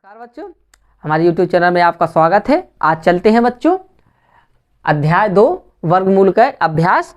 नमस्कार बच्चों, हमारे YouTube चैनल में आपका स्वागत है। आज चलते हैं बच्चों अध्याय 2 वर्गमूल का अभ्यास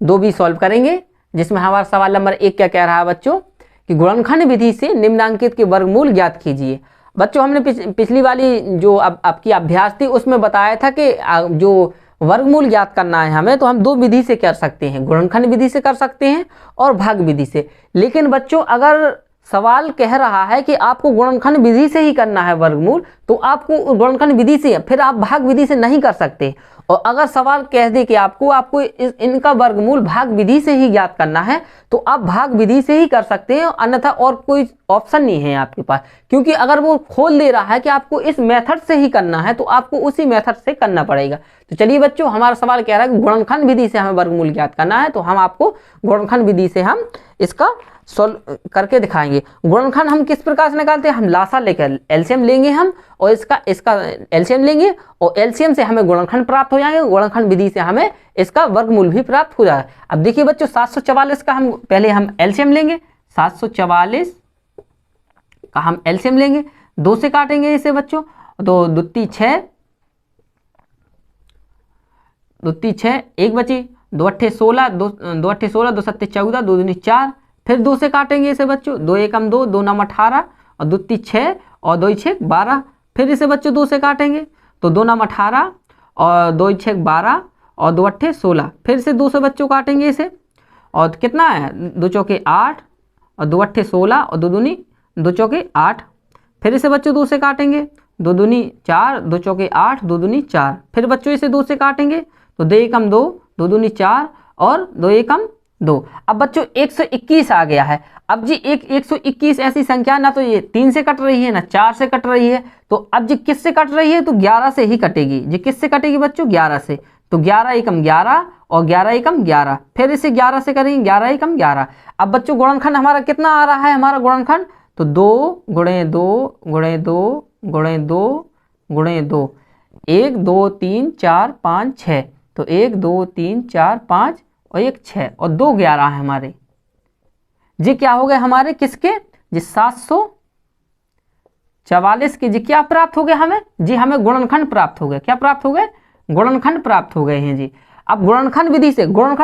2 भी सॉल्व करेंगे, जिसमें हमारा सवाल नंबर 1 क्या कह रहा है बच्चों कि गुणनखंड विधि से निम्नांकित के वर्गमूल ज्ञात कीजिए। बच्चों हमने पिछली वाली जो आपकी अभ्यास थी उसमें बताया था कि जो वर्गमूल ज्ञात करना है हमें, तो हम 2 विधि से कर सकते हैं, गुणनखंड विधि से कर सकते हैं और भाग विधि से। लेकिन बच्चों अगर सवाल कह रहा है कि आपको गुणनखंड विधि से ही करना है वर्गमूल, तो आपको गुणनखंड विधि से, फिर आप भाग विधि से नहीं कर सकते। और अगर सवाल कह दे कि आपको इनका वर्गमूल भाग विधि से ही ज्ञात करना है, तो आप भाग विधि से ही कर सकते हैं, अन्यथा और कोई ऑप्शन नहीं है आपके पास। क्योंकि अगर वो खोल दे रहा है कि आपको इस मेथड से ही करना है, तो आपको उसी मेथड से करना पड़ेगा। तो चलिए बच्चों, हमारा सवाल कह रहा है कि गुणनखंड विधि से हमें वर्गमूल ज्ञात करना है, तो हम आपको गुणनखंड विधि से हम इसका सॉल्व करके दिखाएंगे। गुणनखंड हम किस प्रकार से निकालते हैं? हम लासा लेकर एलसीएम लेंगे हम, और इसका एलसीएम लेंगे और एलसीएम से हमें गुणनखंड प्राप्त हो जाएंगे। गुणनखंड विधि से हमें इसका वर्गमूल भी प्राप्त हो जाएगा। अब देखिए बच्चों, 744 का हम पहले एलसीएम लेंगे। 744 का हम एलसीएम लेंगे, 2 से काटेंगे इसे बच्चों, तो दुत्ती 6, 1 बची, 2 अट्ठे 16, 2 अट्ठे 16, 2 सत्ते 14, 2 दूनी 4, फिर 2 से काटेंगे इसे बच्चों, 2 एकम 2, 2 नम 18 और दुत्ती 6 और 2 6 12। फिर इसे बच्चों 2 से काटेंगे, तो 2 नम 18 और 2 6 12 और 2 अट्ठे 16। फिर से 2 से बच्चों काटेंगे इसे, और कितना है 2 चौके 8 और 2 अट्ठे 16 और 2 दूनी 2 चौके 8। फिर इसे बच्चों 2 से काटेंगे, 2 दूनी 4, 2 चौके 8, 2 दूनी 4। फिर बच्चों इसे 2 से काटेंगे, तो 2 एकम 2, 2 दूनी 4 और 2 एकम 2। अब बच्चों 121 आ गया है। अब जी 121 ऐसी संख्या ना तो ये 3 से कट रही है ना 4 से कट रही है, तो अब जी किस से कट रही है? तो 11 से ही कटेगी। जी किस से कटेगी बच्चों? 11 से। तो 11 एकम 11 और 11 एकम 11। फिर इसे 11 से करेंगे, 11 एकम 11। अब बच्चों गुणनखंड हमारा कितना आ रहा है? हमारा गुणनखंड तो 2 गुणे 2 गुणे 2 गुणे 2 गुणे 2, 1 2 3 4 5 6। तो 1 2 3 4 5 और 1 6 और 2 11 है हमारे। जी क्या हो गए हमारे किसके? जी 744 के जी क्या प्राप्त हो गया हमें? जी हमें गुणनखंड प्राप्त हो गया। क्या प्राप्त हो गए? गुणनखंड प्राप्त हो गए हैं जी। अब गुणनखंड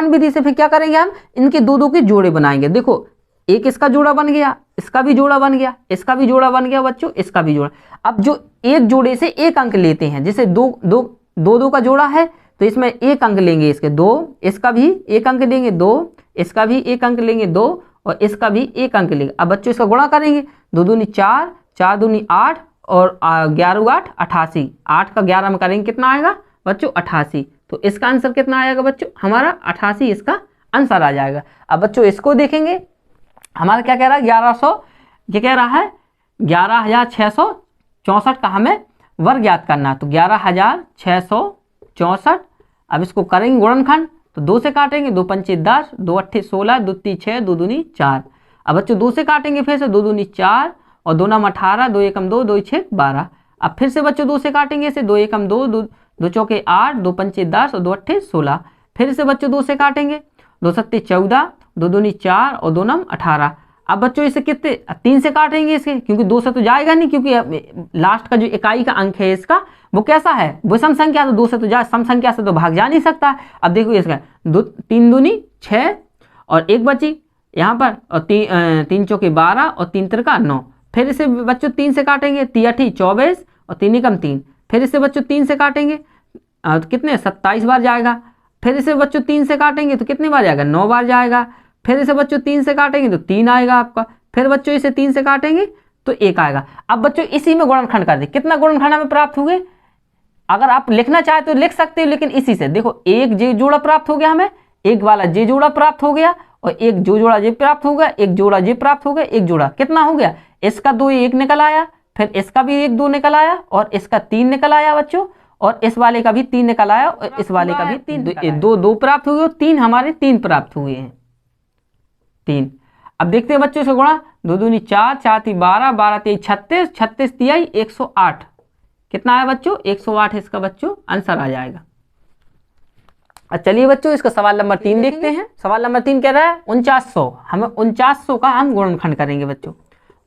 विधि से फिर क्या करेंगे? हम इनके दो के जोड़े बनाएंगे। देखो, एक इसका जोड़ा बन गया, इसका भी जोड़ा बन गया, इसका भी जोड़ा बन गया बच्चों, इसका भी जोड़ा। अब जो एक जोड़े से एक अंक लेते हैं, जैसे दो का जोड़ा है तो इसमें 1 अंक लेंगे, इसके 2, इसका भी 1 अंक लेंगे 2, इसका भी 1 अंक लेंगे 2 और इसका भी 1 अंक लेंगे। अब बच्चों इसका गुणा करेंगे, 2 दूनी 4, 4 दूनी 8 और 11 8 88। 8 का 11 में करेंगे कितना आएगा बच्चों? 88। तो इसका आंसर कितना आएगा बच्चों? हमारा 88 इसका आंसर आ जाएगा। अब बच्चों इसको देखेंगे, हमारा क्या कह रहा है? 1100, ये कह रहा है 11,664 का हमें वर्ग ज्ञात करना है। तो 11,664। अब इसको करेंगे गुणनखंड, तो 2 से काटेंगे, 2 पंचे 10, 2 अट्ठे 16, 2 ती 6, 2 दूनी 4। अब बच्चों 2 से काटेंगे फिर से, 2 दूनी 4 और 2 नम 18, 2 एकम 2, 2 6 12। अब फिर से बच्चों 2 से काटेंगे इसे, 2 एकम 2, 2 चौके 8, 2 पंचे 10 और 2 अट्ठे 16। फिर से बच्चों 2 से काटेंगे, 2 सत्ते 14, 2 दूनी 4 और 2 नम 18। अब बच्चों इसे कितने 3 से काटेंगे इसके, क्योंकि 2 से तो जाएगा नहीं, क्योंकि लास्ट का जो इकाई का अंक है इसका वो कैसा है? विषम संख्या, तो 2 से तो जा, सम संख्या से तो भाग जा नहीं सकता। अब देखो इसका 3 दूनी 6 और 1 बची यहाँ पर, और 3 चौके 12 और 3 तिरका 9। फिर इसे बच्चों 3 से काटेंगे, 3 अठी 24 और 3 एकम 3। फिर इसे बच्चों 3 से काटेंगे, तो कितने 27 बार जाएगा। फिर इसे बच्चों 3 से काटेंगे तो कितनी बार जाएगा? 9 बार जाएगा। फिर इसे बच्चों 3 से काटेंगे तो 3 आएगा आपका। फिर बच्चों इसे 3 से काटेंगे तो 1 आएगा। अब बच्चों इसी में गुणनखंड कर दे, कितना गुणनखंड हमें प्राप्त हुए? अगर आप लिखना चाहे तो लिख सकते हो, लेकिन इसी से देखो, एक जे जोड़ा प्राप्त हो गया हमें, एक वाला जे जोड़ा प्राप्त हो गया और एक जोड़ा जे प्राप्त हो गया, एक जोड़ा जे प्राप्त हो गया, एक जोड़ा कितना हो गया? इसका 2 1 निकल आया, फिर इसका भी 1 2 निकल आया और इसका 3 निकल आया बच्चों, और इस वाले का भी 3 निकल आया और इस वाले का भी 3, 2 प्राप्त हुए और 3 हमारे 3 प्राप्त हुए हैं, 3। अब देखते हैं बच्चों इसका गुणा, 2 दूनी 4, 4 ती 12, 12 ती 36, 36 तिहाई 108। कितना आया बच्चों? 108 इसका बच्चों आंसर आ जाएगा। चलिए बच्चों इसका सवाल नंबर 3 देखते हैं। सवाल नंबर 3 कह रहा है 4900, हमें 4900 का हम गुणनखंड करेंगे बच्चों।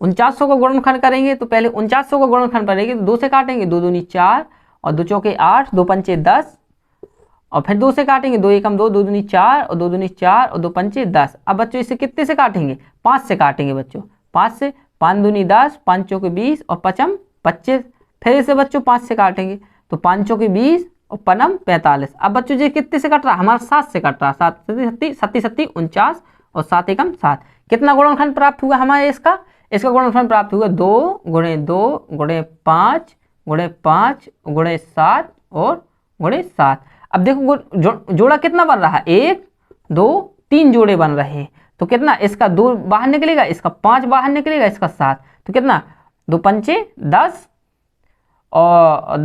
4900 का गुणनखंड करेंगे तो पहले 4900 का गुणनखंड करेंगे तो 2 से काटेंगे, 2 दूनी 4 और 2 चौके 8, 2 पंचे 10 और फिर 2 से काटेंगे, 2 एकम 2, 2 दूनी 4 और 2 दूनी 4 और 2 पंचे 10। अब बच्चों इसे कितने से काटेंगे? 5 से काटेंगे बच्चों, 5 से, 5 दूनी 10, 5 चौके 20 और 5 25। फिर इसे बच्चों 5 से काटेंगे तो 5 चौके 20 और 5 45। अब बच्चों ये कितने से कट रहा है? हमारा 7 से कट रहा है, 7 सत्ती 49 और 7 एकम 7। कितना गुणनखंड प्राप्त हुआ हमारे इसका? इसका गुणनखंड प्राप्त हुआ 2 गुणे 2 गुणे 5 गुणे 5 गुणे 7 और गुणे 7। अब देखो जोड़ा कितना बन रहा है? 1 2 3 जोड़े बन रहे हैं। तो कितना? इसका 2 बाहर निकलेगा, इसका 5 बाहर निकलेगा, इसका 7। तो कितना? 2 पंचे 10 और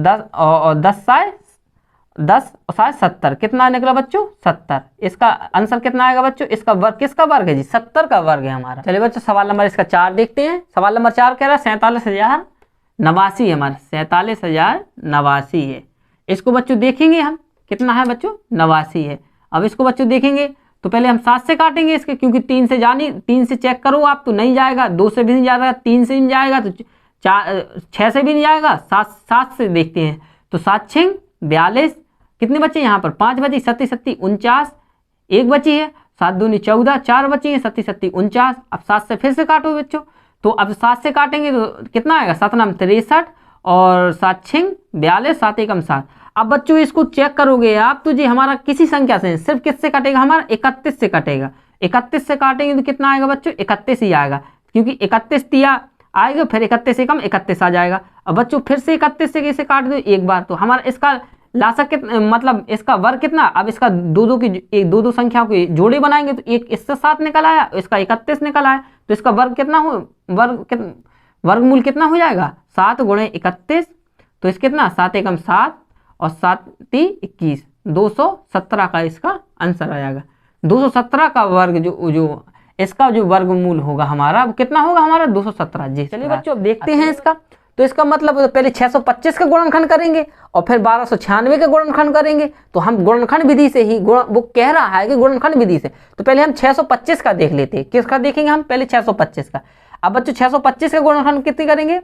10 और 7 70। कितना निकला बच्चों? 70। इसका आंसर कितना आएगा बच्चों? इसका वर्ग किसका वर्ग है जी? 70 का वर्ग है हमारा। चलिए बच्चों सवाल नंबर इसका 4 देखते हैं। सवाल नंबर 4 कह रहा है 47,089 है हमारा, 47,089 है। इसको बच्चों देखेंगे हम कितना है बच्चों? 89 है। अब इसको बच्चों देखेंगे तो पहले हम 7 से काटेंगे इसके, क्योंकि 3 से जानी, 3 से चेक करो आप तो नहीं जाएगा, 2 से भी नहीं जाएगा, 3 से भी नहीं जाएगा, तो 6 से भी नहीं जाएगा, 7 से देखते हैं। तो 7 6 42। कितने बचे यहाँ पर? 5 बची, 7 7 49, 1 बची है, 7 दूनी 14, 4 बची है, 7 7 49। अब 7 से फिर से काटो बच्चों, तो अब 7 से काटेंगे तो कितना आएगा? 7 9 63 और 7 6 42, 7 एकम 7। अब बच्चों इसको चेक करोगे आप तो जी हमारा किसी संख्या से, सिर्फ किससे कटेगा? हमारा 31 से कटेगा। 31 से काटेंगे तो कितना आएगा बच्चों? 31 ही आएगा, क्योंकि 31 दिया आएगा, फिर 31 से कम 31 आ जाएगा। अब बच्चों फिर से 31 से कैसे काट दो एक बार, तो हमारा इसका लासक कितना, मतलब इसका वर्ग कितना? अब इसका दो संख्याओं के जोड़े बनाएंगे तो एक इससे 7 निकल आया, इसका 31 निकल आया, तो इसका वर्ग कितना हो, वर्गमूल कितना हो जाएगा? 7 गुणे 31। तो इस कितना? 7 एकम 7 और 7 3 21, 217 का इसका आंसर आ जाएगा। 217 का वर्ग जो इसका जो वर्गमूल होगा हमारा वो कितना होगा? हमारा 217 जी। चलिए बच्चों अब देखते हैं इसका। तो इसका मतलब पहले 625 का गुणनखंड करेंगे और फिर 1296 का गुणनखंड करेंगे। तो हम गुणनखंड विधि से ही, वो कह रहा है कि गुणनखंड विधि से, तो पहले हम 625 का देख लेते हैं। किसका देखेंगे हम? पहले 625 का। अब बच्चों 625 का गुणनखंड कितने करेंगे?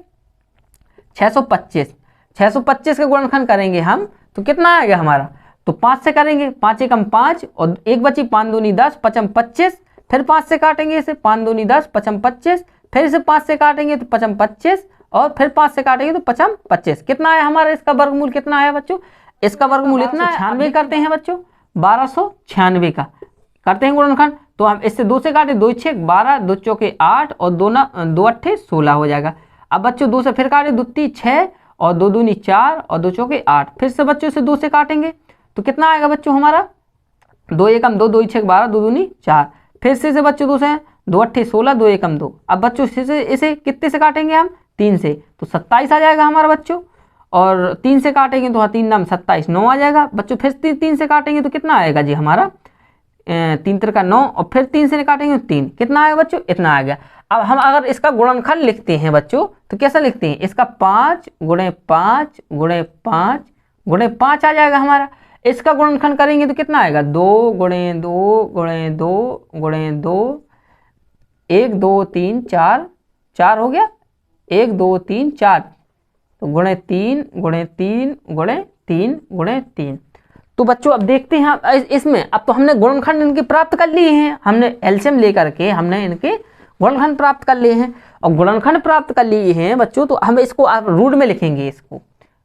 625 का गुणनखंड करेंगे हम तो कितना आएगा हमारा? तो 5 से करेंगे, 5 एकम 5 और 1 बची, 5 दूनी 10, 5 25। फिर 5 से काटेंगे इसे, 5 दूनी 10, 5 25। फिर इसे 5 से काटेंगे तो 5 25 और फिर 5 से काटेंगे तो 5 25। कितना आया हमारा? इसका वर्गमूल कितना आया बच्चों? इसका वर्गमूल इतना है। 96 करते हैं बच्चों, 1296 का करते हैं गुणनखंड। तो हम इससे 2 से काटे, 2 6 12, 2 चौके 8 और 2 8 16 हो जाएगा। अब बच्चों 2 से फिर काटे, 2 3 6 और 2 दूनी 4 और 2 चौके 8। फिर से बच्चों से 2 से काटेंगे तो कितना आएगा बच्चों हमारा? 2 एकम 2, 2 6 12, 2 दूनी 4। फिर से बच्चों 2 से 2 8 16, 2 एकम 2। अब बच्चों इसे कितने से काटेंगे हम? 3 से, तो 27 आ जाएगा हमारा बच्चों। और 3 से काटेंगे तो 3 नाम 27, 9 आ जाएगा बच्चों। फिर 3 से काटेंगे तो कितना आएगा जी हमारा? 3 3 का 9 और फिर 3 से काटेंगे तो 3। कितना आएगा बच्चों? इतना आ गया। अब हम अगर इसका गुणनखंड लिखते हैं बच्चों तो कैसा लिखते हैं? इसका 5 गुणे 5 गुणे 5 गुणे 5 आ जाएगा हमारा। इसका गुणनखंड करेंगे तो कितना आएगा? 2 गुणे 2 गुणे 2 गुणे 2, 1 2 3 4, 4 हो गया, 1 2 3 4, तो गुणे 3 गुणे 3 गुणे 3 गुणे 3। तो बच्चों अब देखते हैं इसमें, अब तो हमने गुणनखंड इनके प्राप्त कर लिए हैं, हमने एलसीएम लेकर के हमने इनके गुणनखंड प्राप्त कर लिए हैं। और गुणनखंड प्राप्त कर लिए हैं बच्चों तो हम इसको आप रूट में लिखेंगे, इसको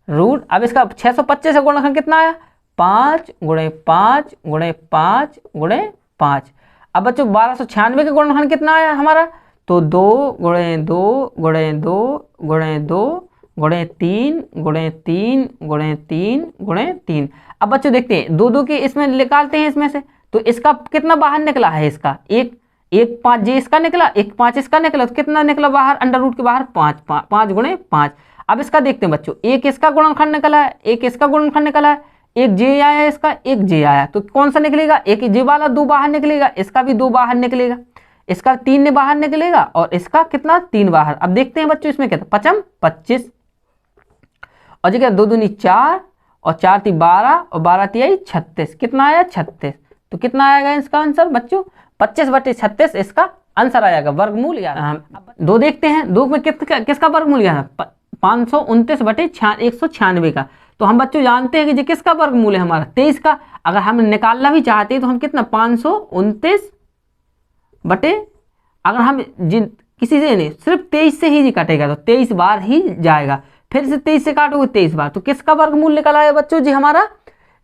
रूट। अब इसका 625 का गुणनखंड कितना आया? 5 गुणे 5 गुणे 5 गुणे 5। अब बच्चों 1296 का गुणनखंड कितना आया हमारा? तो 2 गुणे 2 गुणे 2 गुणे 2 गुणे 3 गुणे 3 गुणे 3 गुणे 3। अब बच्चों देखते हैं 2 2 के इसमें निकालते हैं इसमें से, तो इसका कितना बाहर निकला है? इसका 1 5 जी इसका निकला, 1 5 इसका निकला, तो कितना निकला बाहर? अंडर रूट के बाहर 5 गुणे 5। अब इसका देखते हैं बच्चों, 1 इसका गुणनखंड निकला है, 1 इसका गुणनखंड निकला है, 1 जे आया इसका, 1 जे आया, तो कौन सा निकलेगा? 1 जे वाला 2 बाहर निकलेगा, इसका भी 2 बाहर निकलेगा, इसका 3 ने बाहर निकलेगा और इसका कितना? 3 बाहर। अब देखते हैं बच्चों इसमें कितना? 5 25 और जी क्या 2 दूनी 4 और 4 3 12 और 12 3 36। कितना आया? 36। तो कितना आएगा इसका आंसर बच्चों? 25/36 इसका आंसर आ जाएगा वर्गमूल 11। दो देखते हैं, दो में किसका वर्गमूल 11? 529/196 का। तो हम बच्चों जानते हैं कि ये किसका वर्गमूल है? हमारा 23 का। अगर हम निकालना भी चाहते हैं तो हम कितना 529 बटे, अगर हम किसी से नहीं, सिर्फ 23 से ही कटेगा तो 23 बार ही जाएगा। फिर से 23 से काटोगे 23 बार, तो किसका वर्गमूल निकल आया बच्चों जी? हमारा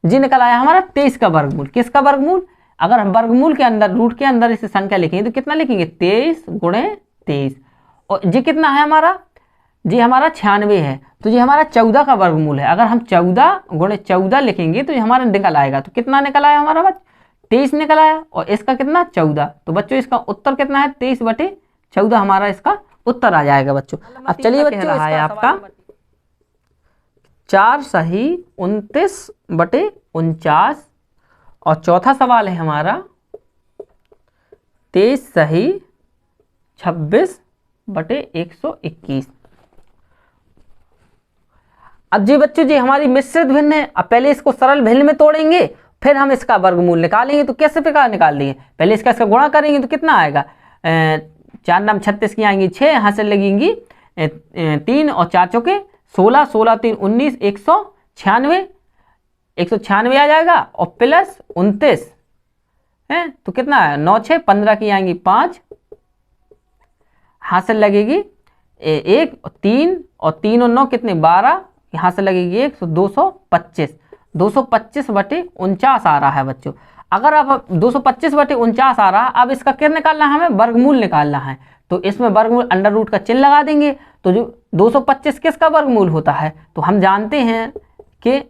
जी निकल आया हमारा 23 का वर्गमूल। किसका वर्गमूल? अगर हम वर्गमूल के अंदर, रूट के अंदर इसे संख्या लिखेंगे तो कितना लिखेंगे? 23 गुणे 23। और जी कितना है हमारा? जी हमारा 96 है, तो ये हमारा 14 का वर्गमूल है। अगर हम 14 गुणे 14 लिखेंगे तो ये हमारा निकल आएगा। तो कितना निकल आया हमारा बच्चों? 23 निकल आया, और इसका कितना? 14। तो बच्चों इसका उत्तर कितना है? 23/14 हमारा इसका उत्तर आ जाएगा बच्चों। अब चलिए बच्चों, रहा है आपका 4 सही 29/49, और चौथा सवाल है हमारा 23 सही 26/121। अब जी बच्चों जी हमारी मिश्रित भिन्न है। अब पहले इसको सरल भिन्न में तोड़ेंगे, फिर हम इसका वर्गमूल निकालेंगे। तो कैसे प्रकार निकाल लेंगे? पहले इसका गुणा करेंगे तो कितना आएगा? 4 नाम 36 की आएंगी 6, यहाँ से लगेंगी 3 और 4 चौके 16, 16 3 19, 196 आ जाएगा, और प्लस 29 है तो कितना है? 9 6 15 की आएंगी 5, यहाँ से लगेगी 1 और 3 और 3 और 9 कितने? 12, यहाँ से लगेगी 1, तो 225/49 आ रहा है बच्चों। अगर अब 225/49 आ रहा है, अब इसका क्या निकालना है? हमें वर्गमूल निकालना है। तो इसमें वर्गमूल अंडर रूट का चिन्ह लगा देंगे। तो जो 225 किसका वर्गमूल होता है? तो हम जानते हैं कि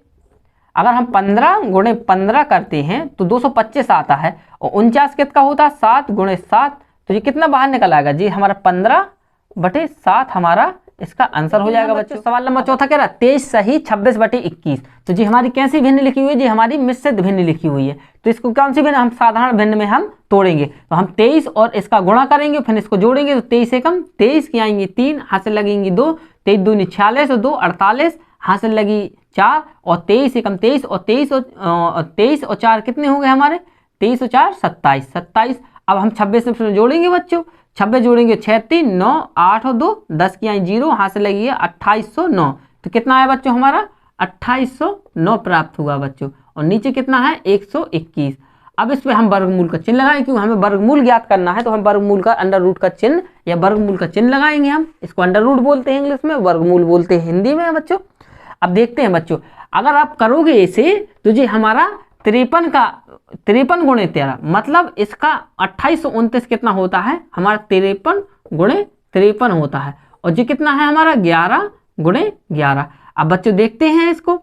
अगर हम 15 गुणे 15 करते हैं तो 225 आता है, और 49 किसका होता है? 7 गुणे 7। तो ये कितना बाहर निकल आएगा जी? हमारा 15/7 हमारा इसका आंसर हो जाएगा बच्चों। सवाल नंबर चौथा कह रहा 23 सही 26/21। तो जी हमारी कैसी भिन्न लिखी हुई है? जी हमारी मिश्रित भिन्न लिखी हुई है। तो इसको कौन सी भिन्न? हम साधारण भिन्न में हम तोड़ेंगे। तो हम 23 और इसका गुणा करेंगे, फिर इसको जोड़ेंगे। तो 23 एकम 23 की आएंगी 3, हाथ से लगेंगी 2, 23 दूनी 46 और 2 48, हाथ से लगी 4, और 23 एकम 23 और 23 और 4 कितने हो गए हमारे? 23 और 4 27। अब हम 26 से जोड़ेंगे बच्चों। 26 जोड़ेंगे 6 3 9 8 और 2 10 की आई 0, हाथ से लगी है 2809। तो कितना आया बच्चों? हमारा 2809 प्राप्त हुआ बच्चों। और नीचे कितना है? 121। अब इस पे हम वर्गमूल का चिन्ह लगाएं, क्योंकि हमें वर्गमूल ज्ञात करना है। तो हम वर्गमूल का अंडर रूट का चिन्ह या वर्गमूल का चिन्ह लगाएंगे। हम इसको अंडर रूट बोलते हैं इंग्लिश में, वर्गमूल बोलते हैं हिंदी में बच्चों। अब देखते हैं बच्चों, अगर आप करोगे इसे तो जी हमारा 53 गुणे 13, मतलब इसका 2829 कितना होता है? हमारा 53 गुणे 53 होता है। और जी कितना है हमारा? 11 गुणे 11। अब बच्चों देखते हैं इसको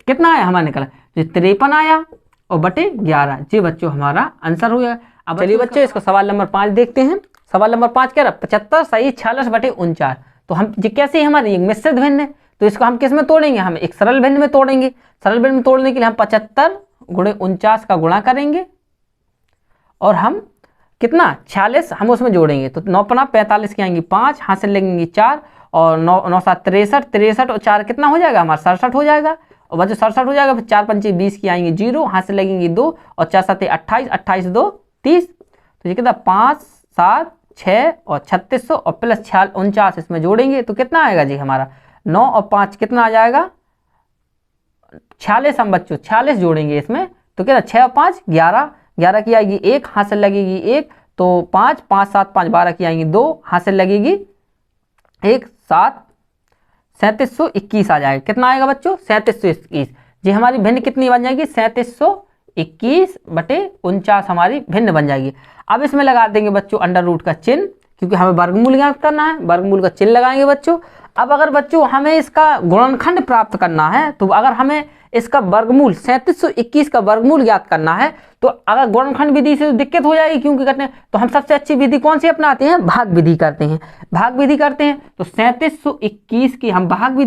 कितना आया हमारा निकला? जी 53 आया और बटे 11। जी बच्चों हमारा आंसर हो गया। अब चलिए बच्चों इसको सवाल नंबर 5 देखते हैं। सवाल नंबर 5 कह रहा 75 सही 46/49। तो हम जी कैसे हमारी मिश्रित भिन्न है, तो इसको हम किस में तोड़ेंगे? हम एक सरल भिन्न में तोड़ेंगे। सरल भिन्न में तोड़ने के लिए हम 75 गुणे 49 का गुणा करेंगे, और हम कितना 46 हम उसमें जोड़ेंगे। तो 9 पना 45 की आएंगी 5, हाथ से लगेंगी 4, और 9 7 63 और 4 कितना हो जाएगा हमारा? 67 हो जाएगा। और बच्चों 67 हो जाएगा। फिर 4 पंचे 20 की आएंगी 0, हाथ से लगेंगी 2, और 4 7 28, 28 2 30। तो ये कितना 5 7 6 और 3600 और प्लस 49 इसमें जोड़ेंगे तो कितना आएगा जी हमारा? 9 और 5 कितना आ जाएगा? 46। हम बच्चों 46 जोड़ेंगे इसमें तो क्या 6 और 5 11, 11 की आएगी 1, हाथ से लगेगी 1, तो 5 5 7 5 12 की आएंगी 2, हाथ से लगेगी 1 7 3721 आ जाएगा। कितना आएगा बच्चों? 3721। जी हमारी भिन्न कितनी बन जाएगी? 3721/49 हमारी भिन्न बन जाएगी। अब इसमें लगा देंगे बच्चों अंडर रूट का चिन्ह, क्योंकि हमें वर्गमूल ज्ञात करना है। वर्गमूल का चिन्ह लगाएंगे बच्चों। अब अगर बच्चों हमें इसका गुणनखंड प्राप्त करना है, तो अगर हमें इसका वर्गमूल 3721 का वर्गमूल ज्ञात करना है, तो अगर गुणनखंड विधि से तो दिक्कत हो जाएगी, क्योंकि करते हैं तो हम सबसे अच्छी विधि कौन सी अपनाते हैं? भाग विधि करते हैं। भाग विधि करते हैं तो 3721 की हम भाग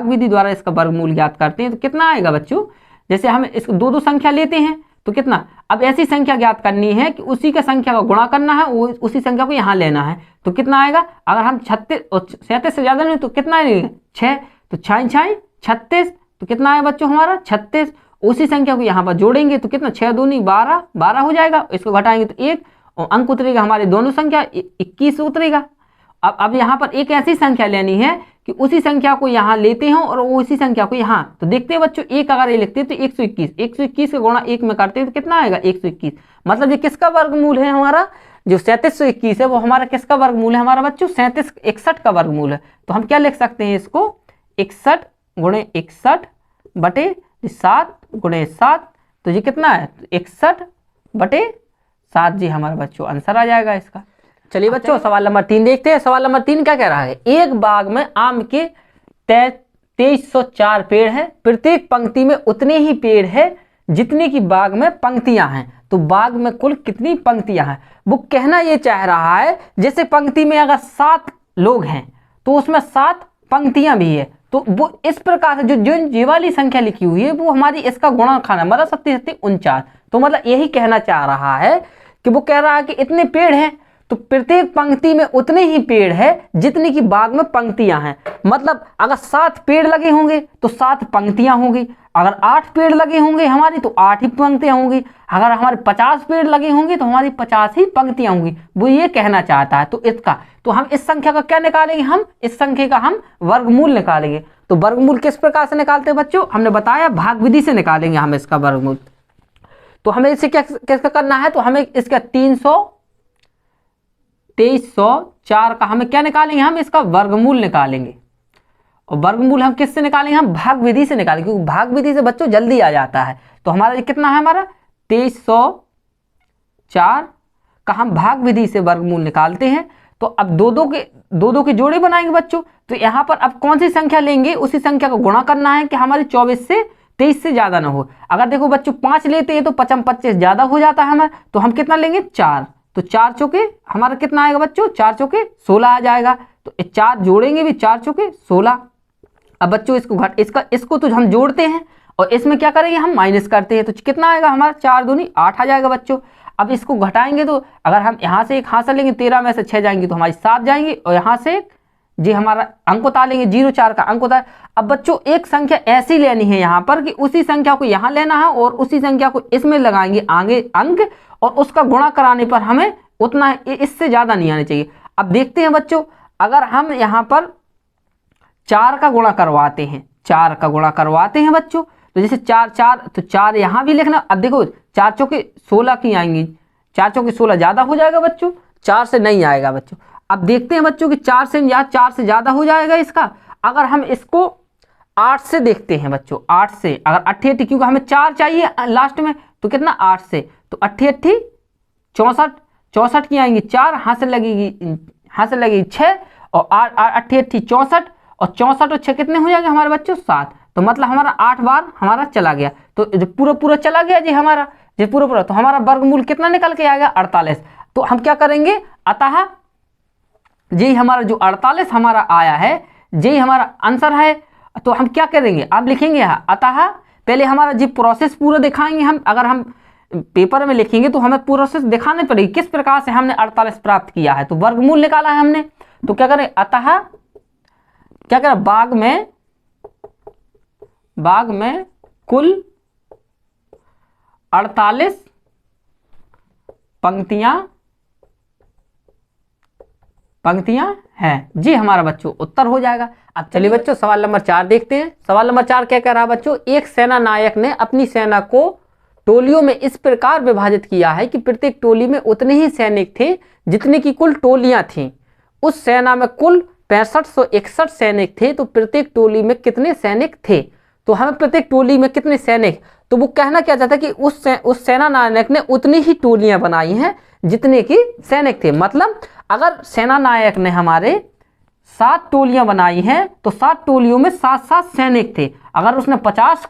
विधि द्वारा इसका वर्गमूल ज्ञात करते हैं। तो कितना आएगा बच्चों? जैसे हम इसको 2 संख्या लेते हैं तो कितना, अब ऐसी संख्या ज्ञात करनी है कि उसी का संख्या का गुणा करना है, उसी संख्या को यहाँ लेना है। तो कितना आएगा? अगर हम 36 और 37 से ज्यादा नहीं तो कितना आएगा? 6, तो 6 6 36, तो कितना आया बच्चों हमारा? 36। उसी संख्या को यहाँ पर जोड़ेंगे तो कितना 6 दूनी 12, 12 हो जाएगा। इसको घटाएंगे तो 1, और अंक उतरेगा हमारे दोनों संख्या 21 उतरेगा। अब यहाँ पर एक ऐसी संख्या लेनी है कि उसी संख्या को यहाँ लेते हैं और उसी संख्या को यहाँ, तो देखते हैं बच्चों, एक अगर ये लिखते हैं तो 121 का गुणा 1 में करते हैं तो कितना आएगा 121। मतलब ये किसका वर्गमूल है, हमारा जो 3721 है वो हमारा किसका वर्गमूल है, हमारा बच्चों 61 का वर्गमूल है। तो हम क्या लिख सकते हैं इसको, 61 गुणे 61 बटे 7 गुणे 7, तो ये कितना है 61 बटे 7 जी हमारा बच्चों आंसर आ जाएगा इसका। चलिए बच्चों सवाल नंबर 3 देखते हैं। सवाल नंबर 3 क्या कह रहा है, एक बाग में आम के 2304 पेड़ हैं, प्रत्येक पंक्ति में उतने ही पेड़ है जितने की बाग में पंक्तियां हैं, तो बाग में कुल कितनी पंक्तियां हैं। वो कहना ये चाह रहा है जैसे पंक्ति में अगर 7 लोग हैं तो उसमें 7 पंक्तियां भी है, तो वो इस प्रकार से जो ये वाली संख्या लिखी हुई है वो हमारी इसका गुणनखंड है, मतलब 3749। तो मतलब यही कहना चाह रहा है कि वो कह रहा है कि इतने पेड़ हैं तो प्रत्येक पंक्ति में उतने ही पेड़ है जितनी की बाग में पंक्तियां हैं। मतलब अगर 7 पेड़ लगे होंगे तो 7 पंक्तियां होंगी, अगर 8 पेड़ लगे होंगे हमारी तो 8 ही पंक्तियां होंगी, अगर हमारे 50 पेड़ लगे होंगे तो हमारी 50 ही पंक्तियां होंगी, वो ये कहना चाहता है। तो इसका तो हम इस संख्या का क्या निकालेंगे, हम इस संख्या का हम वर्गमूल निकालेंगे। तो वर्गमूल किस प्रकार से निकालते हैं बच्चों, हमने बताया भाग विधि से निकालेंगे हम इसका वर्गमूल। तो हमें इसे क्या करना है, तो हमें इसका 2304 का हमें क्या निकालेंगे, हम इसका वर्गमूल निकालेंगे। और वर्गमूल हम किससे निकालेंगे, हम भाग विधि से निकालेंगे, क्योंकि भाग विधि से बच्चों जल्दी आ जाता है। तो हमारा कितना है, हमारा 2304 का हम भाग विधि से वर्गमूल निकालते हैं। तो अब दो दो के जोड़े बनाएंगे बच्चों। तो यहाँ पर अब कौन सी संख्या लेंगे, उसी संख्या को गुणा करना है कि हमारी 24 से 23 से ज्यादा ना हो। अगर देखो बच्चों 5 लेते हैं तो 25 ज्यादा हो जाता है हमारा, तो हम कितना लेंगे 4, तो 4 चौके हमारा कितना आएगा बच्चों, 4 चौके 16 आ जाएगा। तो 4 जोड़ेंगे भी, 4 चौके 16। अब बच्चों इसको तो हम जोड़ते हैं और इसमें क्या करेंगे, हम माइनस करते हैं, तो कितना आएगा हमारा 4 दूनी 8 आ जाएगा बच्चों। अब इसको घटाएंगे तो अगर हम यहाँ से एक हासिल लेंगे, 13 में से 6 जाएंगे तो हमारी 7 जाएंगी, और यहाँ से जी हमारा अंक उतार लेंगे, 0,4 का अंक उतार। अब बच्चों एक संख्या ऐसी लेनी है यहाँ पर कि उसी संख्या को यहाँ लेना है और उसी संख्या को इसमें लगाएंगे आगे अंक, और उसका गुणा कराने पर हमें उतना, इससे ज्यादा नहीं आने चाहिए। अब देखते हैं बच्चों, अगर हम यहाँ पर 4 का गुणा करवाते हैं, 4 का गुणा करवाते हैं बच्चों, तो जैसे 4 तो 4 यहाँ भी लिखना। अब देखो 4 चौके 16 की आएंगी, 4 चौके 16 ज्यादा हो जाएगा बच्चों, 4 से नहीं आएगा बच्चों। अब देखते हैं बच्चों कि 4 से ज्यादा हो जाएगा इसका। अगर हम इसको 8 से देखते हैं बच्चों, 8 से अगर 88, क्योंकि हमें 4 चाहिए लास्ट में, तो कितना 8 से, तो 88 64 की आएंगी 4, हाथ से लगेगी 6, और 88 64, और 64 और 6 कितने हो जाएंगे हमारे बच्चों 7। तो मतलब हमारा 8 बार हमारा चला गया, तो पूरा चला गया जी हमारा, जी पूरा, तो हमारा वर्गमूल कितना निकल के आएगा 48। तो हम क्या करेंगे, अतः जी हमारा जो 48 हमारा आया है, जी हमारा आंसर है। तो हम क्या करेंगे, आप लिखेंगे यहाँ अतः, पहले हमारा जी प्रोसेस पूरा दिखाएंगे हम। अगर हम पेपर में लिखेंगे तो हमें प्रोसेस दिखाने पड़ेगी किस प्रकार से हमने 48 प्राप्त किया है। तो वर्गमूल निकाला है हमने, तो क्या करें, अतः क्या करें, बाग में कुल 48 पंक्तियां हैं जी हमारा बच्चों उत्तर हो जाएगा। अब चलिए बच्चों सवाल नंबर 4 देखते हैं। सवाल नंबर 4 क्या कह रहा है बच्चों, एक सेना नायक ने अपनी सेना को टोलियों में इस प्रकार विभाजित किया है कि प्रत्येक टोली में उतने ही सैनिक थे जितने की कुल टोलियां थीं। उस सेना में कुल 6561 सैनिक थे, तो प्रत्येक टोली में कितने सैनिक थे। तो हमें प्रत्येक टोली में कितने सैनिक, तो वो कहना क्या चाहता है कि उस सेना नायक ने उतनी ही टोलियां बनाई हैं जितने की सैनिक थे। मतलब अगर सेना नायक ने हमारे 7 टोलियां बनाई हैं तो 7 टोलियों में 7 सैनिक थे। अगर उसने 50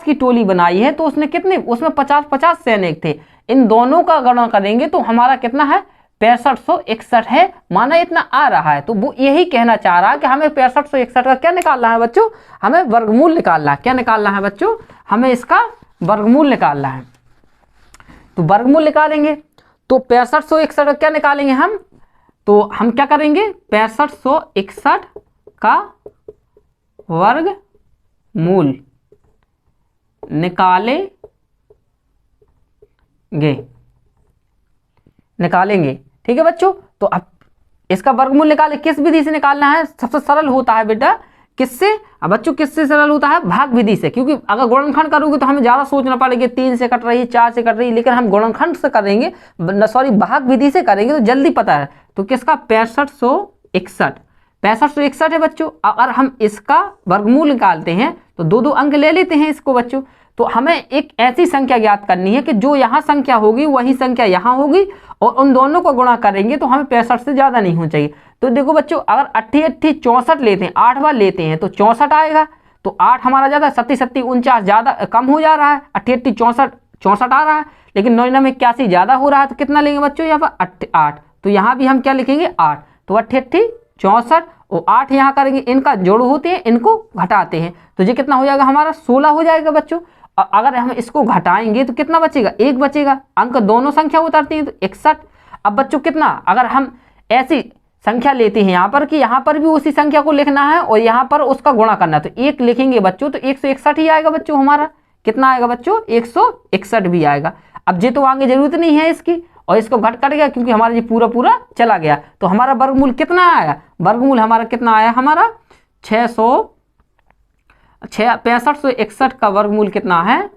की टोली बनाई है तो उसने कितने, उसमें 50 सैनिक थे। इन दोनों का गणना करेंगे तो हमारा कितना है 6561 है, माना इतना आ रहा है। तो वो यही कहना चाह रहा है कि हमें 6561 का क्या निकालना है बच्चों, हमें वर्गमूल निकालना है। क्या निकालना है बच्चों, हमें इसका वर्गमूल निकालना है। तो वर्गमूल निकालेंगे तो 6561 का क्या निकालेंगे हम, तो हम क्या करेंगे 6561 का वर्गमूल निकालेंगे निकालेंगे। ठीक है बच्चों, तो अब इसका वर्गमूल निकाले, किस विधि से निकालना है? सबसे सरल होता है बेटा किससे? अब बच्चों किससे सरल होता है? भाग विधि से, क्योंकि अगर गुणनखंड करोगे तो हमें ज्यादा सोचना पड़ेगा, 3 से कट रही है, 4 से कट रही है, लेकिन हम गुणनखंड से करेंगे, सॉरी भाग विधि से करेंगे तो जल्दी पता है। तो किसका? 6561, 6561 है बच्चों। अगर हम इसका वर्गमूल निकालते हैं तो 2 अंक ले लेते हैं इसको बच्चों। तो हमें एक ऐसी संख्या ज्ञात करनी है कि जो यहाँ संख्या होगी वही संख्या यहाँ होगी, और उन दोनों को गुणा करेंगे तो हमें 65 से ज्यादा नहीं होना चाहिए। तो देखो बच्चों, अगर 88 64 लेते हैं, 8 बार लेते हैं तो 64 आएगा, तो 8 हमारा ज्यादा, 37 49 ज्यादा कम हो जा रहा है, 88 64 64 आ रहा है, लेकिन 99 81 ज्यादा हो रहा है, तो कितना लेंगे बच्चों यहाँ पर? 8। तो यहाँ भी हम क्या लिखेंगे? 8। तो 88 64 और 8 यहाँ करेंगे, इनका जोड़ होते हैं, इनको घटाते हैं, तो ये कितना हो जाएगा हमारा? 16 हो जाएगा बच्चों। अगर हम इसको घटाएंगे तो कितना बचेगा? 1 बचेगा। अंक दोनों संख्या उतरती हैं तो 61। अब बच्चों कितना, अगर हम ऐसी संख्या लेते हैं यहाँ पर कि यहाँ पर भी उसी संख्या को लिखना है और यहाँ पर उसका गुणा करना है, तो 1 लिखेंगे बच्चों, तो 161 ही आएगा बच्चों हमारा। कितना आएगा बच्चों? 161 भी आएगा। अब ये तो आगे जरूरत नहीं है इसकी, और इसको घट कर गया क्योंकि हमारा ये पूरा पूरा चला गया। तो हमारा वर्गमूल कितना आया? वर्गमूल हमारा कितना आया? हमारा 6561 का वर्गमूल कितना है?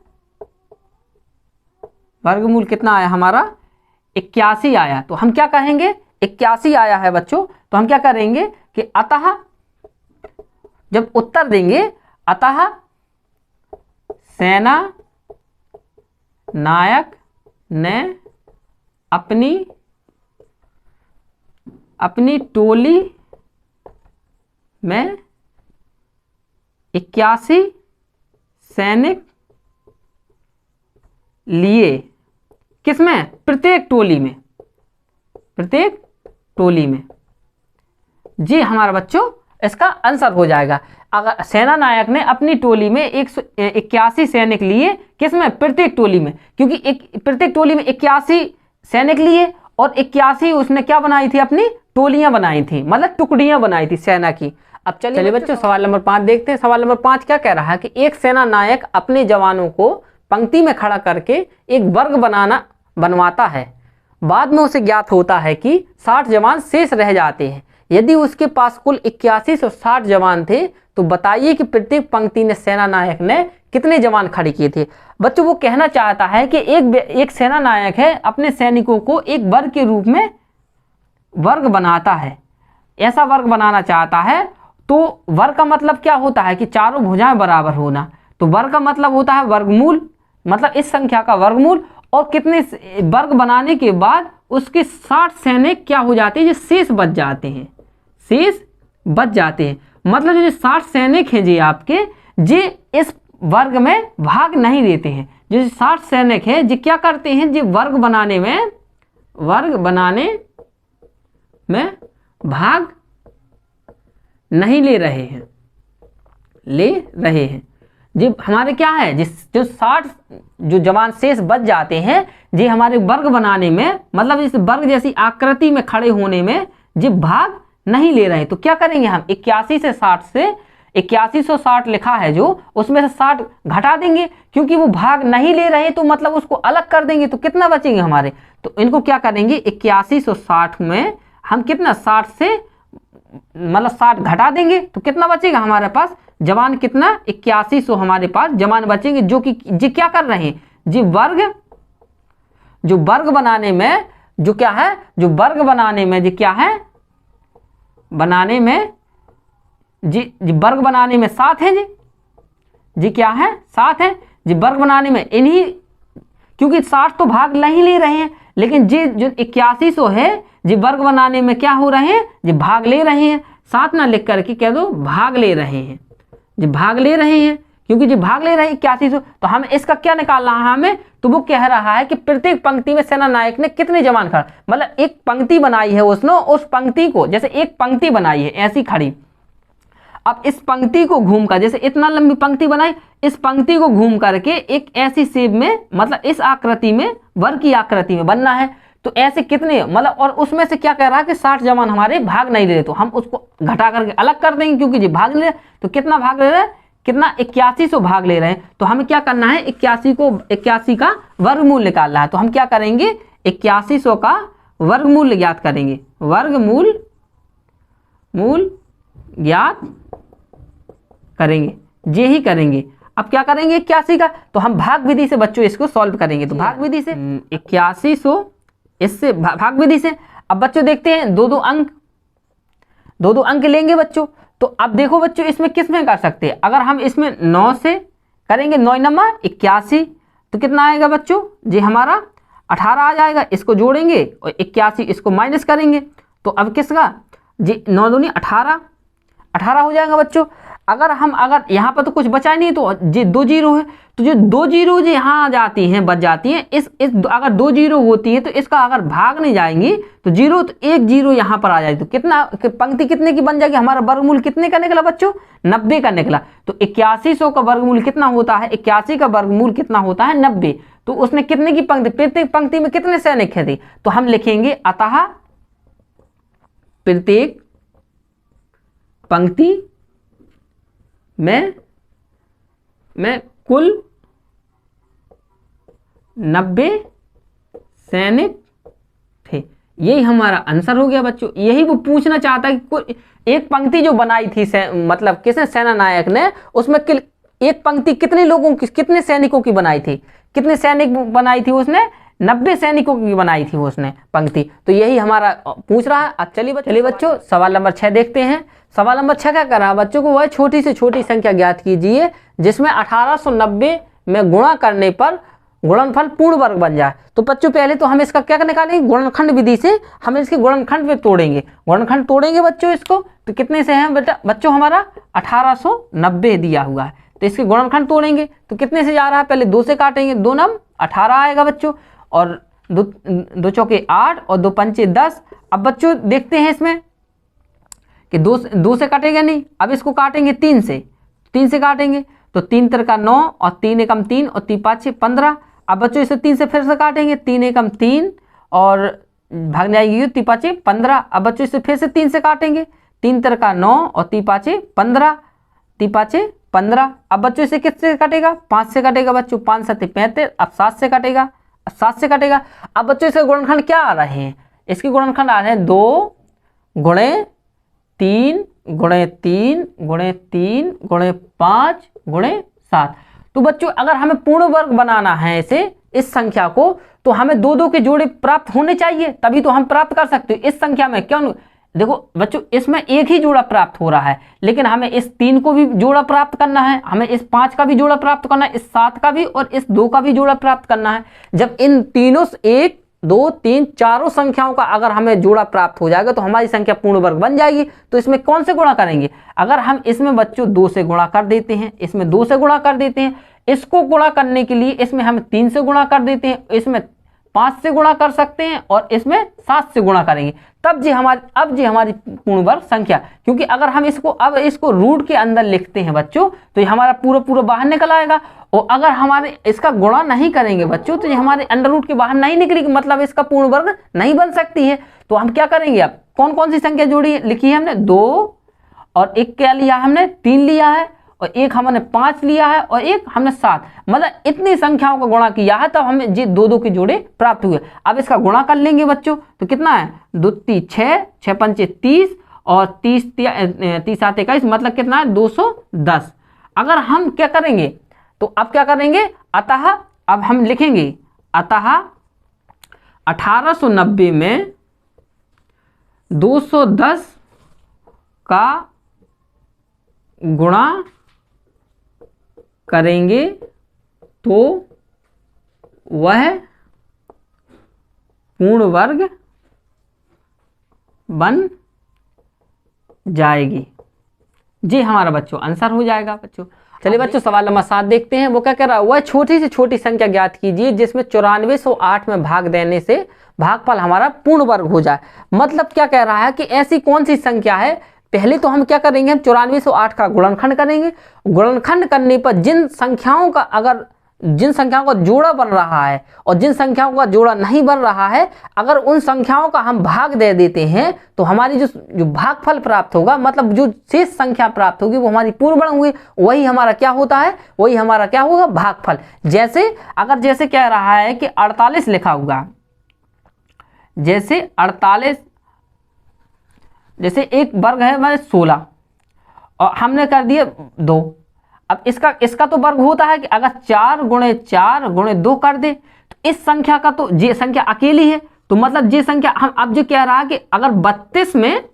वर्गमूल कितना आया हमारा? 81 आया। तो हम क्या कहेंगे? 81 आया है बच्चों, तो हम क्या करेंगे कि अतः, जब उत्तर देंगे, अतः सेना नायक ने अपनी टोली में 81 सैनिक लिए। किसमें? प्रत्येक टोली में, प्रत्येक टोली में। जी हमारा बच्चों इसका आंसर हो जाएगा। अगर सेना नायक ने अपनी टोली में 181 सैनिक लिए, किसमें? प्रत्येक टोली में, क्योंकि प्रत्येक टोली में 81 सैनिक लिए और 81 उसने क्या बनाई थी? अपनी टोलियां बनाई थी, मतलब टुकड़ियां बनाई थी सेना की। अब चलिए बच्चों सवाल नंबर 5 देखते हैं। सवाल नंबर 5 क्या कह रहा है कि एक सेना नायक अपने जवानों को पंक्ति में खड़ा करके एक वर्ग बनवाता है। बाद में उसे ज्ञात होता है कि 60 जवान शेष रह जाते हैं। यदि उसके पास कुल 8160 जवान थे तो बताइए कि प्रत्येक पंक्ति में सेना नायक ने कितने जवान खड़े किए थे। बच्चों वो कहना चाहता है कि एक सेना नायक है, अपने सैनिकों को एक वर्ग के रूप में वर्ग बनाता है, ऐसा वर्ग बनाना चाहता है। तो वर्ग का मतलब क्या होता है कि चारों भुजाएं बराबर होना। तो वर्ग का मतलब होता है वर्गमूल, मतलब इस संख्या का वर्गमूल, और कितने वर्ग बनाने के बाद उसके 60 सैनिक क्या हो जाते हैं? जो शेष बच जाते हैं, शेष बच जाते हैं। मतलब जो 60 सैनिक हैं जी आपके, जे इस वर्ग में भाग नहीं देते हैं। जो 60 सैनिक हैं जी क्या करते हैं? जी वर्ग बनाने में भाग नहीं ले रहे हैं, जी हमारे क्या है? जो 60 जो जवान शेष बच जाते हैं जी हमारे वर्ग बनाने में, मतलब इस वर्ग जैसी आकृति में खड़े होने में जी भाग नहीं ले रहे हैं। तो क्या करेंगे हम? 81 से 60 से 8160 लिखा है जो, उसमें से 60 घटा देंगे, क्योंकि वो भाग नहीं ले रहे तो मतलब उसको अलग कर देंगे, तो कितना बचेंगे हमारे? तो इनको क्या करेंगे? 8160 में हम कितना 60 से मतलब 60 घटा देंगे, तो कितना बचेगा हमारे पास? जवान कितना? 8100 हमारे पास जवान बचेंगे, जो कि जी क्या कर रहे हैं? जी जो वर्ग बनाने में जो क्या है? जो वर्ग बनाने में जी क्या है? बनाने में जी वर्ग बनाने में 7 है जी क्या है? 7 है जी वर्ग बनाने में। इन्हीं, क्योंकि 60 तो भाग नहीं ले रहे हैं, लेकिन जी जो 8100 है जी वर्ग बनाने में क्या हो रहे हैं? जी भाग ले रहे हैं। 7 ना लिख करके कह दो भाग ले रहे हैं, जी भाग ले रहे हैं, क्योंकि जी भाग ले रहे हैं 8100। तो हमें इसका क्या निकालना है हमें? तो वो कह रहा है कि प्रत्येक पंक्ति में सेना नायक ने कितने जवान खड़ा, मतलब एक पंक्ति बनाई है उसने, उस पंक्ति को, जैसे एक पंक्ति बनाई है ऐसी खड़ी, अब इस पंक्ति को घूम कर, जैसे इतना लंबी पंक्ति बनाई, इस पंक्ति को घूम करके एक ऐसी शेप में, मतलब इस आकृति में, वर्ग की आकृति में बनना है। तो ऐसे कितने, मतलब, और उसमें से क्या कह रहा है कि 60 जवान हमारे भाग नहीं ले रहे, तो हम उसको घटा करके अलग कर देंगे, क्योंकि जी भाग ले रहे। तो कितना भाग ले रहे हैं? कितना? 8100 भाग ले रहे हैं। तो हमें क्या करना है? 81 का वर्गमूल निकालना है। तो हम क्या करेंगे? 8100 का वर्गमूल ज्ञात करेंगे, वर्गमूल ज्ञात करेंगे, ये ही करेंगे। अब क्या करेंगे 81 का, तो हम भाग विधि से बच्चों इसको सॉल्व करेंगे। तो भाग विधि से 8100, इससे भाग विधि से। अब बच्चों देखते हैं दो दो अंक लेंगे बच्चों। तो अब देखो बच्चों इसमें किस में कर सकते हैं, अगर हम इसमें 9 से करेंगे, 9 नंबर 81, तो कितना आएगा बच्चों जी हमारा 18 आ जाएगा। इसको जोड़ेंगे और 81 इसको माइनस करेंगे, तो अब किसका जी 9 दूनी 18 हो जाएगा बच्चों। अगर यहाँ पर तो कुछ बचा नहीं, तो जी 2 जीरो है, तो जो 2 जीरो जो यहाँ आ जाती हैं बच जाती हैं, इस अगर 2 जीरो होती है तो इसका अगर भाग नहीं जाएंगी तो जीरो, तो 1 जीरो यहाँ पर आ जाएगी। तो कितना पंक्ति कितने की बन जाएगी, हमारा वर्गमूल कितने का निकला बच्चों 90 का निकला। तो 8100 का वर्गमूल कितना होता है, 81 का वर्गमूल कितना होता है 90। तो उसने कितने की पंक्ति, प्रत्येक पंक्ति में कितने सैनिक थे, तो हम लिखेंगे अतः प्रत्येक पंक्ति में कुल 90 सैनिक थे। यही हमारा आंसर हो गया बच्चों। यही वो पूछना चाहता है कि एक पंक्ति जो बनाई थी मतलब किसने, सेना नायक ने, उसमें एक पंक्ति कितने लोगों की, कितने सैनिकों की बनाई थी, कितने सैनिक बनाई थी उसने, 90 सैनिकों की बनाई थी वो उसने पंक्ति। तो यही हमारा पूछ रहा है। अब चलिए बच्चों सवाल नंबर 6 देखते हैं। सवाल नंबर 6 क्या कर रहा है बच्चों को, वह छोटी से छोटी संख्या ज्ञात कीजिए जिसमें 1890 में गुणा करने पर गुणनफल पूर्ण वर्ग बन जाए। तो बच्चों पहले तो हम इसका क्या निकालेंगे, गुणनखंड विधि से हम इसके गुणनखंड में तोड़ेंगे, गुणनखंड तोड़ेंगे बच्चों इसको। तो कितने से है बेटा बच्चों, हमारा 1890 दिया हुआ है, तो इसके गुणनखंड तोड़ेंगे। तो कितने से जा रहा है, पहले 2 से काटेंगे, 2 नम 18 आएगा बच्चों, और 2 चौके 8 और 2 पंचे 10। अब बच्चों देखते हैं इसमें कि 2 से काटेगा नहीं, अब इसको काटेंगे 3 से काटेंगे। तो 3 तिरका 9 और 3 एकम 3 और 3 पाँच 15। अब बच्चों इसे 3 से फिर से काटेंगे, 3 एकम 3 और भाग जाएगी 3 पाँच 15। अब बच्चों इसे फिर से 3 से काटेंगे, 3 तिरका 9 और 3 पाँच 15, 3 पाँच 15। अब बच्चों इसे किससे कटेगा, 5 से कटेगा बच्चों, 5 7 35। अब 7 से कटेगा, 7 से कटेगा। अब बच्चों इसके गुणनखंड क्या आ रहे हैं, इसके गुणनखंड आ रहे हैं 2 गुणे 3 गुणे 3 गुणे 3 गुणे 5 गुणे 7। तो बच्चों अगर हमें पूर्ण वर्ग बनाना है इस संख्या को, तो हमें 2 के जोड़े प्राप्त होने चाहिए, तभी तो हम प्राप्त कर सकते हैं। इस संख्या में क्यों, देखो बच्चों इसमें एक ही जोड़ा प्राप्त हो रहा है, लेकिन हमें इस 3 को भी जोड़ा प्राप्त करना है, हमें इस 5 का भी जोड़ा प्राप्त करना है, इस 7 का भी और इस 2 का भी जोड़ा प्राप्त करना है। जब इन तीनों 1 2 3 चारों संख्याओं का अगर हमें जोड़ा प्राप्त हो जाएगा तो हमारी संख्या पूर्ण वर्ग बन जाएगी। तो इसमें कौन से गुणा करेंगे, अगर हम इसमें बच्चों 2 से गुणा कर देते हैं, इसमें 2 से गुणा कर देते हैं, इसको गुणा करने के लिए इसमें हम 3 से गुणा कर देते हैं, इसमें 5 से गुणा कर सकते हैं और इसमें 7 से गुणा करेंगे, तब जी हमारी पूर्ण वर्ग संख्या। क्योंकि अगर हम इसको रूट के अंदर लिखते हैं बच्चों, तो ये हमारा पूरा बाहर निकल आएगा। और अगर हमारे इसका गुणा नहीं करेंगे बच्चों, तो ये हमारे अंडर रूट के बाहर नहीं निकलेगी, मतलब इसका पूर्ण वर्ग नहीं बन सकती है। तो हम क्या करेंगे, अब कौन सी संख्या जोड़ी लिखी है हमने, 2 और एक क्या लिया हमने, 3 लिया है, और एक हमने 5 लिया है और एक हमने 7, मतलब इतनी संख्याओं का गुणा किया है, तब हमें जी 2 के जोड़े प्राप्त हुए। अब इसका गुणा कर लेंगे बच्चों, तो कितना है, 2 3 6 6 पंचे 30 और 30 7 21, मतलब कितना है 210। अगर हम क्या करेंगे, तो अब क्या करेंगे, अतः अब हम लिखेंगे अतः 1890 में 210 का गुणा करेंगे तो वह पूर्ण वर्ग बन जाएगी। जी हमारा बच्चों आंसर हो जाएगा बच्चों। चलिए बच्चों सवाल नंबर 7 देखते हैं। वो क्या कह रहा है, वह छोटी से छोटी संख्या ज्ञात कीजिए जिसमें 9408 में भाग देने से भागफल हमारा पूर्ण वर्ग हो जाए। मतलब क्या कह रहा है कि ऐसी कौन सी संख्या है, पहले तो हम क्या करेंगे, हम 9408 का गुणनखंड करेंगे। गुणनखंड करने पर जिन संख्याओं का जोड़ा बन रहा है और जिन संख्याओं का जोड़ा नहीं बन रहा है, अगर उन संख्याओं का हम भाग दे देते हैं तो हमारी जो भागफल प्राप्त होगा, मतलब जो शेष संख्या प्राप्त होगी वो हमारी पूर्ण वर्ग हुई, वही हमारा क्या होता है, वही हमारा क्या होगा, भागफल। जैसे कह रहा है कि 48 लिखा हुआ, जैसे 48, जैसे एक वर्ग है मतलब 16 और हमने कर दिया 2। अब इसका तो वर्ग होता है कि अगर 4 गुणे 4 गुणे 2 कर दे तो इस संख्या का तो ये संख्या अकेली है, तो मतलब ये संख्या हम अब जो कह रहा है कि अगर 32 में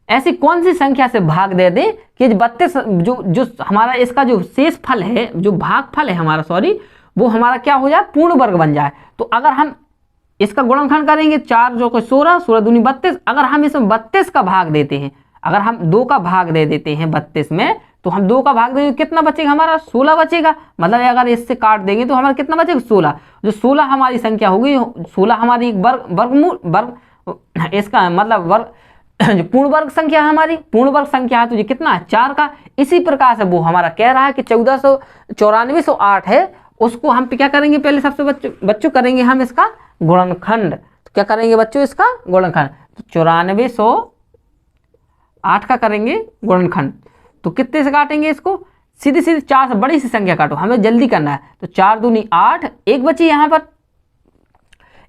ऐसी कौन सी संख्या से भाग दे दे कि 32 जो हमारा इसका जो शेष फल है, जो भागफल है हमारा, सॉरी, वो हमारा क्या हो जाए, पूर्ण वर्ग बन जाए। तो अगर हम इसका गुणनखंड करेंगे 4 जो 16, 16 दूनी 32, अगर हम इसमें 32 का भाग देते हैं, अगर हम 2 का भाग दे देते हैं 32 में, तो हम 2 का भाग देंगे कितना बचेगा हमारा, 16 बचेगा। मतलब अगर इससे काट देंगे तो हमारा कितना बचेगा, 16। जो 16 हमारी संख्या होगी, 16 हमारी वर्ग इसका मतलब वर्ग जो पूर्ण वर्ग संख्या है हमारी, पूर्ण वर्ग संख्या है तो ये कितना है, 4 का। इसी प्रकार से वो हमारा कह रहा है कि 149408 है, उसको हम क्या करेंगे, पहले सबसे बच्चों करेंगे हम इसका गुणनखंड। तो क्या करेंगे बच्चों, इसका गुणनखंड। तो 9408 का करेंगे गुणनखंड। तो कितने से काटेंगे इसको, सीधी सीधी 4 से बड़ी सी संख्या काटो, हमें जल्दी करना है। तो 4 दूनी 8, एक बची यहाँ पर,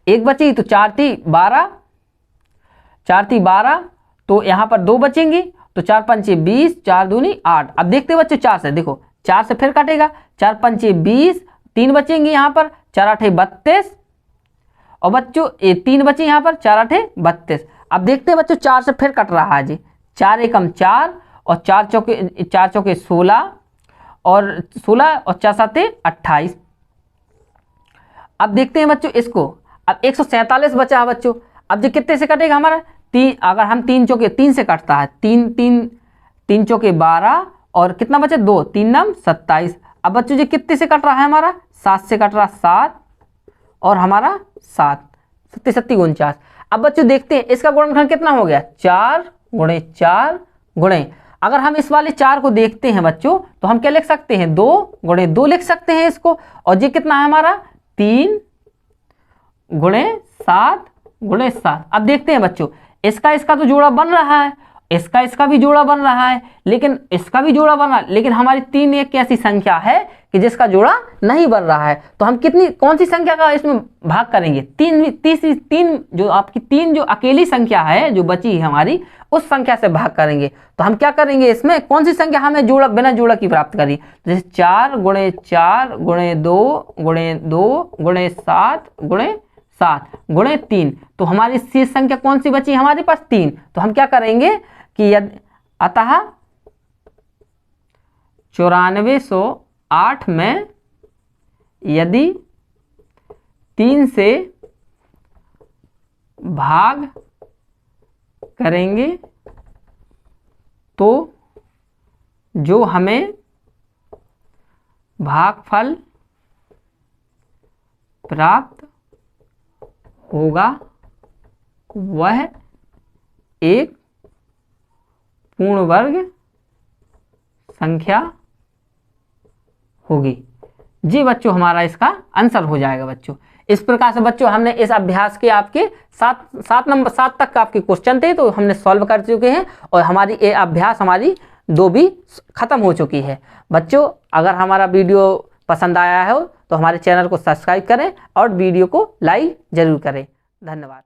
एक बची, तो 4 × 3 = 12, 4 × 3 = 12, तो यहाँ पर 2 बचेंगी, तो 4 × 5 = 20, 4 दूनी 8। अब देखते बच्चों 4 से, देखो 4 से फिर काटेगा, 4 × 5 = 20, 3 बचेंगे यहाँ पर, 4 × 8 = 32, और बच्चों 3 बचे यहाँ पर, 4 × 8 = 32। अब देखते हैं बच्चों 4 से फिर कट रहा है जी, 4 × 1 = 4 और 4 चौके 16 और 16 और 4 × 7 = 28। अब देखते हैं बच्चों इसको, अब 147 बचा है बच्चों। अब ये कितने से कटेगा हमारा, 3, अगर हम 3 चौके 3 से कटता है, 3 चौके 12 और कितना बचे 2, 3 9 27। अब बच्चों ये कितने से कट रहा है हमारा, 7 से कट रहा, 7 और हमारा 7, 7 × 7 = 49। अब बच्चों देखते हैं इसका गुणनखंड कितना हो गया, 4 गुणे 4 गुणे, अगर हम इस वाले 4 को देखते हैं बच्चों तो हम क्या लिख सकते हैं, 2 गुणे 2 लिख सकते हैं इसको। और ये कितना है हमारा, 3 गुणे 7 गुणे 7। अब देखते हैं बच्चों इसका तो जोड़ा बन रहा है, इसका भी जोड़ा बन रहा है, लेकिन इसका भी जोड़ा बन रहा है, लेकिन हमारी 3 एक ऐसी संख्या है कि जिसका जोड़ा नहीं बन रहा है। तो हम कौन सी संख्या का इसमें भाग करेंगे, 3 जो आपकी 3 जो अकेली संख्या है जो बची है हमारी, उस संख्या से भाग करेंगे। तो हम क्या करेंगे, इसमें कौन सी संख्या हमें जोड़ा बिना जोड़ा की प्राप्त करी, जैसे 4 गुणे 4 गुणे 2 गुणे 2 गुणे 7 गुणे 7 गुणे 3। तो हमारी शेष संख्या कौन सी बची हमारे पास, 3। तो हम क्या करेंगे कि अतः 9408 में यदि 3 से भाग करेंगे तो जो हमें भागफल प्राप्त होगा वह एक पूर्ण वर्ग संख्या होगी। जी बच्चों, हमारा इसका आंसर हो जाएगा बच्चों। इस प्रकार से बच्चों हमने इस अभ्यास के आपके 7 तक का आपके क्वेश्चन थे तो हमने सॉल्व कर चुके हैं, और हमारी ये अभ्यास हमारी 2 भी खत्म हो चुकी है। बच्चों अगर हमारा वीडियो पसंद आया हो तो हमारे चैनल को सब्सक्राइब करें और वीडियो को लाइक जरूर करें। धन्यवाद।